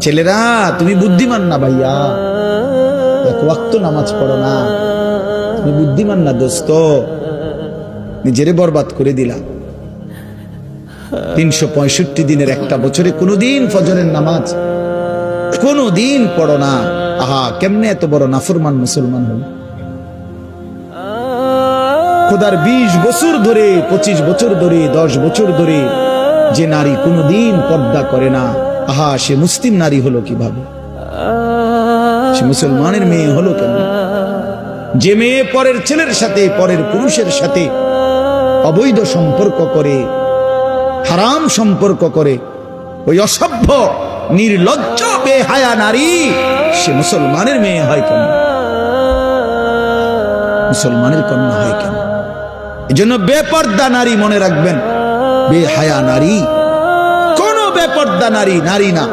ছেলেরা তুমি বুদ্ধিমান না ভাইয়া, এক ওয়াক্ত নামাজ পড়ো না, তুমি বুদ্ধিমান না দোস্ত, নিজেরে বরবাদ করে দিলা। 365 দিনের একটা বছরে কোনদিন ফজরের নামাজ কোনদিন পড়ো না। আহা, কেমনে এত বড় নাফরমান মুসলমান হল। খোদার 20 বছর ধরে, 25 বছর ধরে, 10 বছর ধরে যে নারী কোনদিন পর্দা করে না, আহা, সে মুসলিম নারী হলো কিভাবে? সে মুসলমানের মেয়ে হলো কেন? যে মেয়ে পরের ছেলের সাথে, পরের পুরুষের সাথে অবৈধ সম্পর্ক করে, হারাম সম্পর্ক করে, ওই অসভ্য নির্লজ্জ বেহায়া নারী সে মুসলমানের মেয়ে হয় কেন? মুসলমানের কন্যা হয় কেন? এজন্য বেপর্দা নারী মনে রাখবেন, বেহায়া নারী, কোন বেপর্দা নারী নারী না।